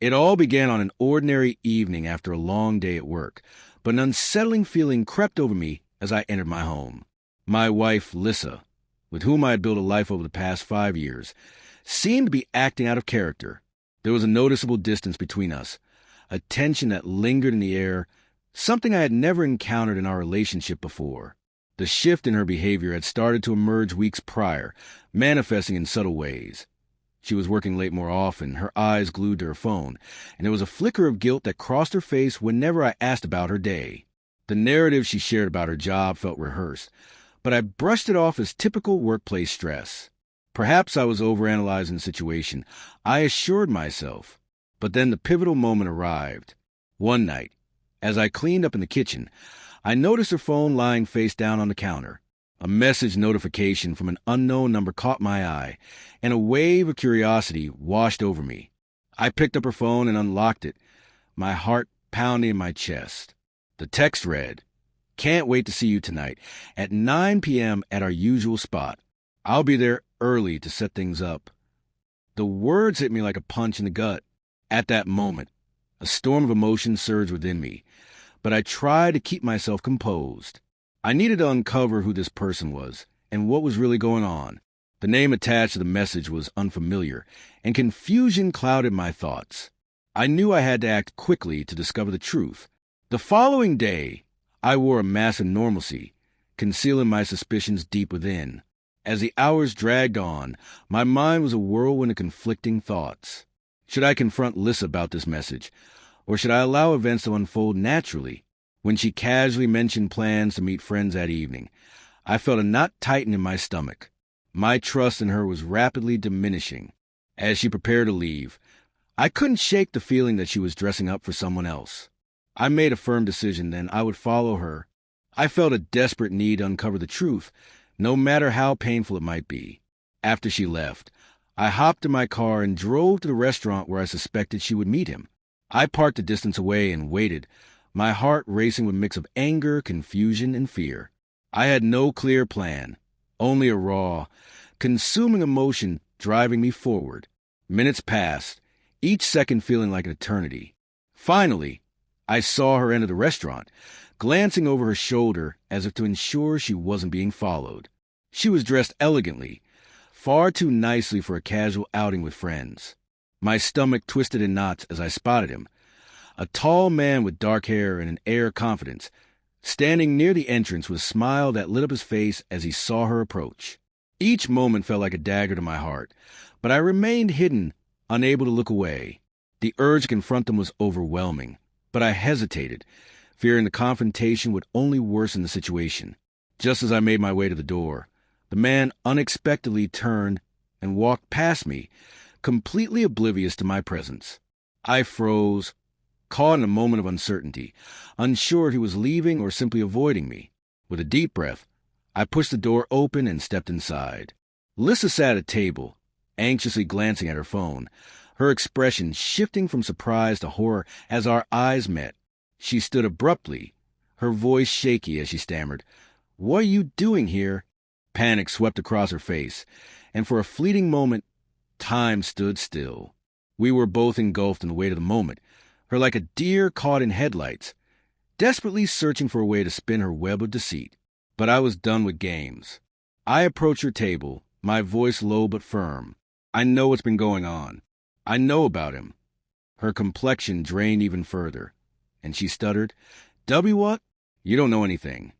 It all began on an ordinary evening after a long day at work, but an unsettling feeling crept over me as I entered my home. My wife, Lissa, with whom I had built a life over the past 5 years, seemed to be acting out of character. There was a noticeable distance between us, a tension that lingered in the air, something I had never encountered in our relationship before. The shift in her behavior had started to emerge weeks prior, manifesting in subtle ways. She was working late more often, her eyes glued to her phone, and there was a flicker of guilt that crossed her face whenever I asked about her day. The narrative she shared about her job felt rehearsed, but I brushed it off as typical workplace stress. Perhaps I was overanalyzing the situation, I assured myself. But then the pivotal moment arrived. One night, as I cleaned up in the kitchen, I noticed her phone lying face down on the counter. A message notification from an unknown number caught my eye, and a wave of curiosity washed over me. I picked up her phone and unlocked it, my heart pounding in my chest. The text read, "Can't wait to see you tonight at 9 p.m. at our usual spot. I'll be there early to set things up." The words hit me like a punch in the gut. At that moment, a storm of emotion surged within me, but I tried to keep myself composed. I needed to uncover who this person was and what was really going on. The name attached to the message was unfamiliar, and confusion clouded my thoughts. I knew I had to act quickly to discover the truth. The following day, I wore a mask of normalcy, concealing my suspicions deep within. As the hours dragged on, my mind was a whirlwind of conflicting thoughts. Should I confront Lissa about this message, or should I allow events to unfold naturally? When she casually mentioned plans to meet friends that evening, I felt a knot tighten in my stomach. My trust in her was rapidly diminishing. As she prepared to leave, I couldn't shake the feeling that she was dressing up for someone else. I made a firm decision then I would follow her. I felt a desperate need to uncover the truth, no matter how painful it might be. After she left, I hopped in my car and drove to the restaurant where I suspected she would meet him. I parked a distance away and waited, my heart racing with a mix of anger, confusion, and fear. I had no clear plan, only a raw, consuming emotion driving me forward. Minutes passed, each second feeling like an eternity. Finally, I saw her enter the restaurant, glancing over her shoulder as if to ensure she wasn't being followed. She was dressed elegantly, far too nicely for a casual outing with friends. My stomach twisted in knots as I spotted him, a tall man with dark hair and an air of confidence, standing near the entrance with a smile that lit up his face as he saw her approach. Each moment felt like a dagger to my heart, but I remained hidden, unable to look away. The urge to confront him was overwhelming, but I hesitated, fearing the confrontation would only worsen the situation. Just as I made my way to the door, the man unexpectedly turned and walked past me, completely oblivious to my presence. I froze, caught in a moment of uncertainty, unsure if he was leaving or simply avoiding me. With a deep breath, I pushed the door open and stepped inside. Lissa sat at a table, anxiously glancing at her phone, her expression shifting from surprise to horror as our eyes met. She stood abruptly, her voice shaky as she stammered, "What are you doing here?" Panic swept across her face, and for a fleeting moment, time stood still. We were both engulfed in the weight of the moment, her like a deer caught in headlights, desperately searching for a way to spin her web of deceit. But I was done with games. I approached her table, my voice low but firm. "I know what's been going on. I know about him." Her complexion drained even further, and she stuttered, "W what? You don't know anything."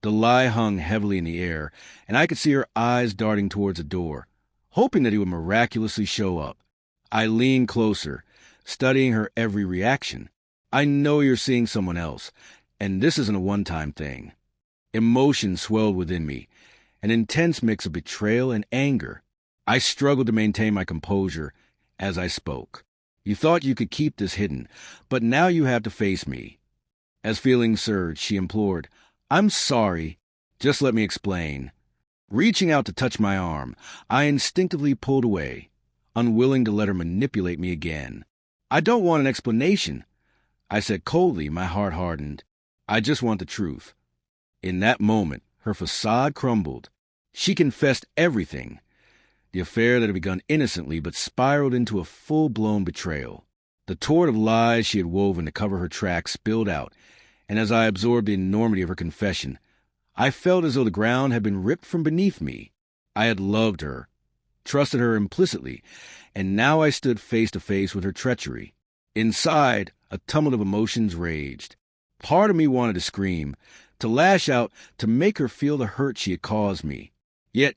The lie hung heavily in the air, and I could see her eyes darting towards the door, hoping that he would miraculously show up. I leaned closer, studying her every reaction. "I know you're seeing someone else, and this isn't a one-time thing." Emotion swelled within me, an intense mix of betrayal and anger. I struggled to maintain my composure as I spoke. "You thought you could keep this hidden, but now you have to face me." As feelings surged, she implored, "I'm sorry. Just let me explain." Reaching out to touch my arm, I instinctively pulled away, unwilling to let her manipulate me again. "I don't want an explanation," I said coldly, my heart hardened. "I just want the truth." In that moment, her facade crumbled. She confessed everything. The affair that had begun innocently but spiraled into a full-blown betrayal. The torrent of lies she had woven to cover her tracks spilled out, and as I absorbed the enormity of her confession, I felt as though the ground had been ripped from beneath me. I had loved her, trusted her implicitly, and now I stood face to face with her treachery. Inside, a tumult of emotions raged. Part of me wanted to scream, to lash out, to make her feel the hurt she had caused me. Yet,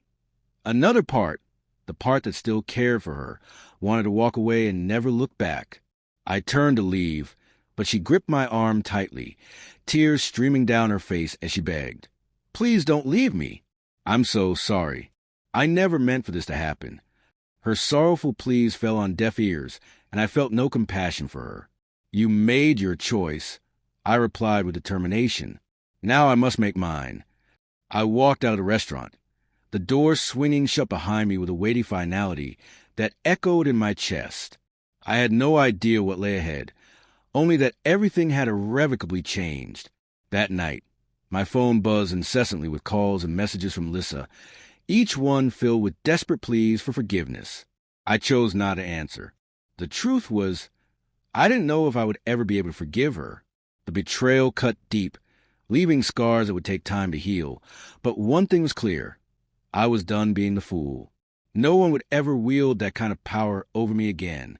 another part, the part that still cared for her, wanted to walk away and never look back. I turned to leave, but she gripped my arm tightly, tears streaming down her face as she begged, "Please don't leave me. I'm so sorry. I never meant for this to happen." Her sorrowful pleas fell on deaf ears, and I felt no compassion for her. "You made your choice," I replied with determination. "Now I must make mine." I walked out of the restaurant, the door swinging shut behind me with a weighty finality that echoed in my chest. I had no idea what lay ahead, only that everything had irrevocably changed. That night, my phone buzzed incessantly with calls and messages from Lissa, each one filled with desperate pleas for forgiveness. I chose not to answer. The truth was, I didn't know if I would ever be able to forgive her. The betrayal cut deep, leaving scars that would take time to heal. But one thing was clear. I was done being the fool. No one would ever wield that kind of power over me again.